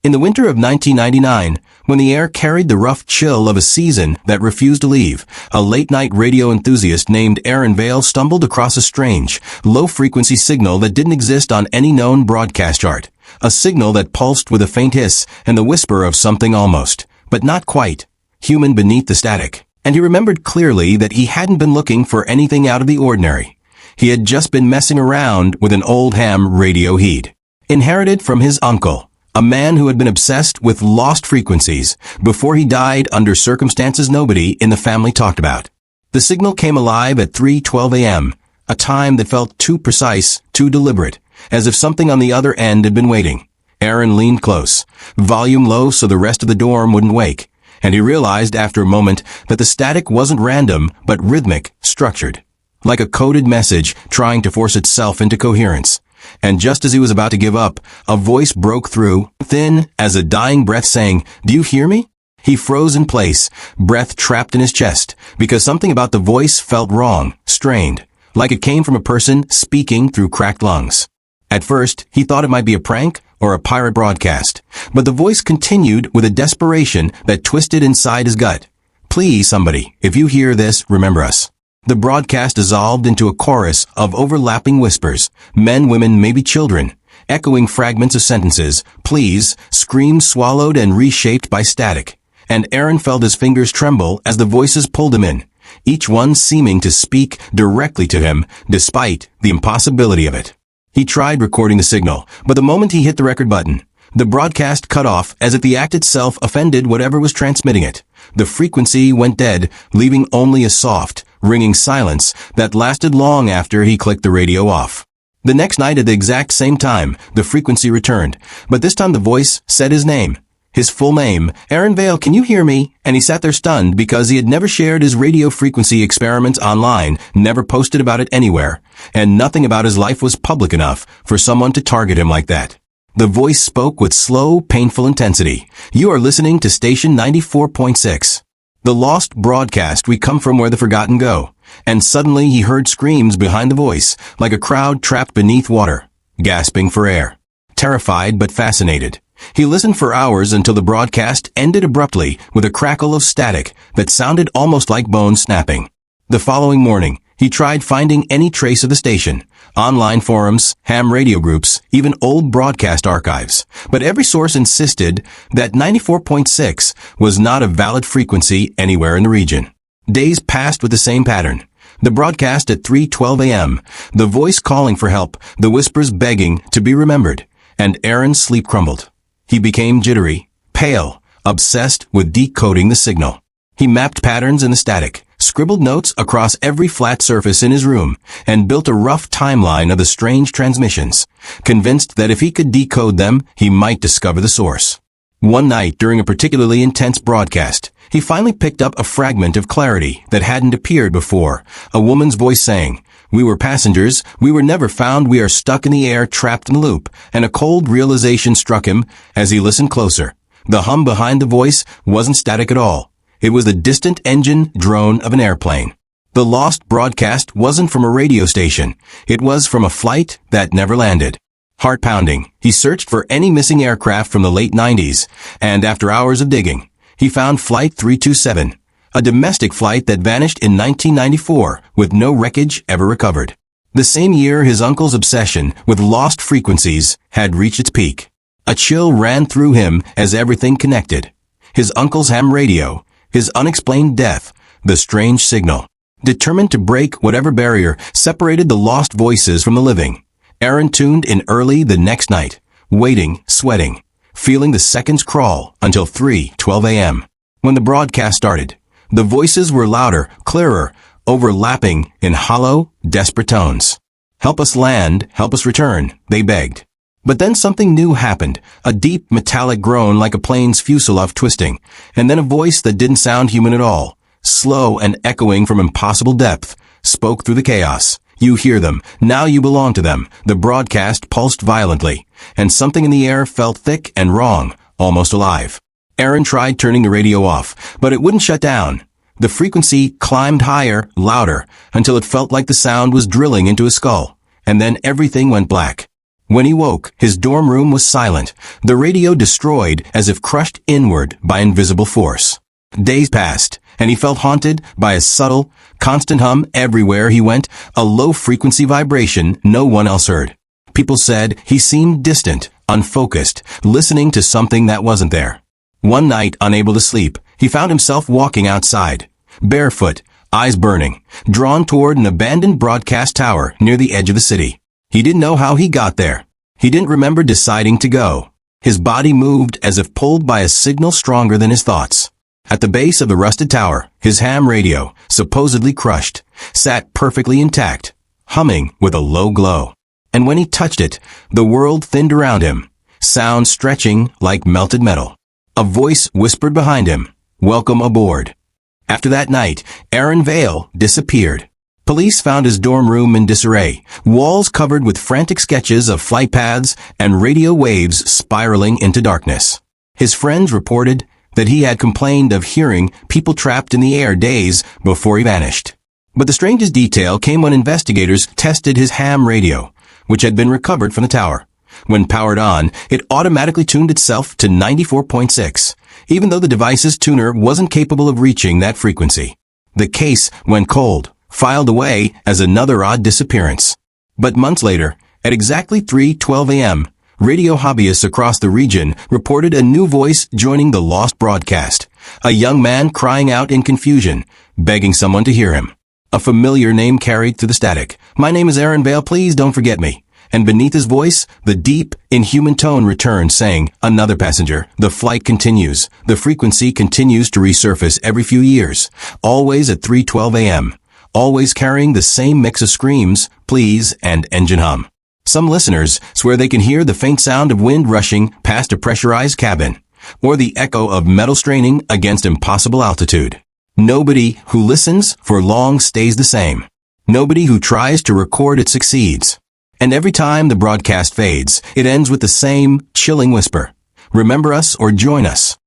In the winter of 1999, when the air carried the rough chill of a season that refused to leave, a late-night radio enthusiast named Aaron Vale stumbled across a strange, low-frequency signal that didn't exist on any known broadcast chart. A signal that pulsed with a faint hiss and the whisper of something almost, but not quite, human beneath the static. And he remembered clearly that he hadn't been looking for anything out of the ordinary. He had just been messing around with an old ham radio he'd inherited from his uncle, a man who had been obsessed with lost frequencies before he died under circumstances nobody in the family talked about. The signal came alive at 3:12 a.m., a time that felt too precise, too deliberate, as if something on the other end had been waiting. Aaron leaned close, volume low so the rest of the dorm wouldn't wake, and he realized after a moment that the static wasn't random but rhythmic, structured, like a coded message trying to force itself into coherence. And just as he was about to give up, a voice broke through, thin as a dying breath saying, "Do you hear me?" He froze in place, breath trapped in his chest, because something about the voice felt wrong, strained, like it came from a person speaking through cracked lungs. At first, he thought it might be a prank or a pirate broadcast, but the voice continued with a desperation that twisted inside his gut. "Please, somebody, if you hear this, remember us." The broadcast dissolved into a chorus of overlapping whispers, men, women, maybe children, echoing fragments of sentences, please, screams swallowed and reshaped by static. And Aaron felt his fingers tremble as the voices pulled him in, each one seeming to speak directly to him, despite the impossibility of it. He tried recording the signal, but the moment he hit the record button, the broadcast cut off as if the act itself offended whatever was transmitting it. The frequency went dead, leaving only a soft, ringing silence that lasted long after he clicked the radio off. The next night at the exact same time, the frequency returned, but this time the voice said his name. His full name, "Aaron Vale, can you hear me?" And he sat there stunned because he had never shared his radio frequency experiments online, never posted about it anywhere, and nothing about his life was public enough for someone to target him like that. The voice spoke with slow, painful intensity. "You are listening to station 94.6. The lost broadcast, we come from where the forgotten go." And suddenly he heard screams behind the voice, like a crowd trapped beneath water, gasping for air. Terrified but fascinated, he listened for hours until the broadcast ended abruptly with a crackle of static that sounded almost like bones snapping. The following morning, he tried finding any trace of the station, online forums, ham radio groups, even old broadcast archives. But every source insisted that 94.6 was not a valid frequency anywhere in the region. Days passed with the same pattern. The broadcast at 3:12 a.m., the voice calling for help, the whispers begging to be remembered, and Aaron's sleep crumbled. He became jittery, pale, obsessed with decoding the signal. He mapped patterns in the static, scribbled notes across every flat surface in his room, and built a rough timeline of the strange transmissions, convinced that if he could decode them, he might discover the source. One night, during a particularly intense broadcast, he finally picked up a fragment of clarity that hadn't appeared before, a woman's voice saying, "We were passengers, we were never found, we are stuck in the air, trapped in a loop," and a cold realization struck him as he listened closer. The hum behind the voice wasn't static at all. It was the distant engine drone of an airplane. The lost broadcast wasn't from a radio station. It was from a flight that never landed. Heart pounding, he searched for any missing aircraft from the late 90s, and after hours of digging, he found Flight 327, a domestic flight that vanished in 1994 with no wreckage ever recovered. The same year, his uncle's obsession with lost frequencies had reached its peak. A chill ran through him as everything connected. His uncle's ham radio, his unexplained death, the strange signal. Determined to break whatever barrier separated the lost voices from the living, Aaron tuned in early the next night, waiting, sweating, feeling the seconds crawl until 3:12 a.m. When the broadcast started, the voices were louder, clearer, overlapping in hollow, desperate tones. "Help us land, help us return," they begged. But then something new happened, a deep metallic groan like a plane's fuselage twisting, and then a voice that didn't sound human at all, slow and echoing from impossible depth, spoke through the chaos. "You hear them. Now you belong to them." The broadcast pulsed violently, and something in the air felt thick and wrong, almost alive. Aaron tried turning the radio off, but it wouldn't shut down. The frequency climbed higher, louder, until it felt like the sound was drilling into his skull, and then everything went black. When he woke, his dorm room was silent, the radio destroyed as if crushed inward by invisible force. Days passed, and he felt haunted by a subtle, constant hum everywhere he went, a low-frequency vibration no one else heard. People said he seemed distant, unfocused, listening to something that wasn't there. One night, unable to sleep, he found himself walking outside, barefoot, eyes burning, drawn toward an abandoned broadcast tower near the edge of the city. He didn't know how he got there. He didn't remember deciding to go. His body moved as if pulled by a signal stronger than his thoughts. At the base of the rusted tower, his ham radio, supposedly crushed, sat perfectly intact, humming with a low glow. And when he touched it, the world thinned around him, sound stretching like melted metal. A voice whispered behind him, "Welcome aboard." After that night, Aaron Vale disappeared. Police found his dorm room in disarray, walls covered with frantic sketches of flight paths and radio waves spiraling into darkness. His friends reported that he had complained of hearing people trapped in the air days before he vanished. But the strangest detail came when investigators tested his ham radio, which had been recovered from the tower. When powered on, it automatically tuned itself to 94.6, even though the device's tuner wasn't capable of reaching that frequency. The case went cold, filed away as another odd disappearance. But months later, at exactly 3:12 a.m., radio hobbyists across the region reported a new voice joining the lost broadcast, a young man crying out in confusion, begging someone to hear him. A familiar name carried through the static. "My name is Aaron Vale, please don't forget me." And beneath his voice, the deep, inhuman tone returned, saying, "Another passenger. The flight continues. The frequency continues to resurface every few years, always at 3:12 a.m., always carrying the same mix of screams, pleas, and engine hum." Some listeners swear they can hear the faint sound of wind rushing past a pressurized cabin, or the echo of metal straining against impossible altitude. Nobody who listens for long stays the same. Nobody who tries to record it succeeds. And every time the broadcast fades, it ends with the same chilling whisper. "Remember us or join us."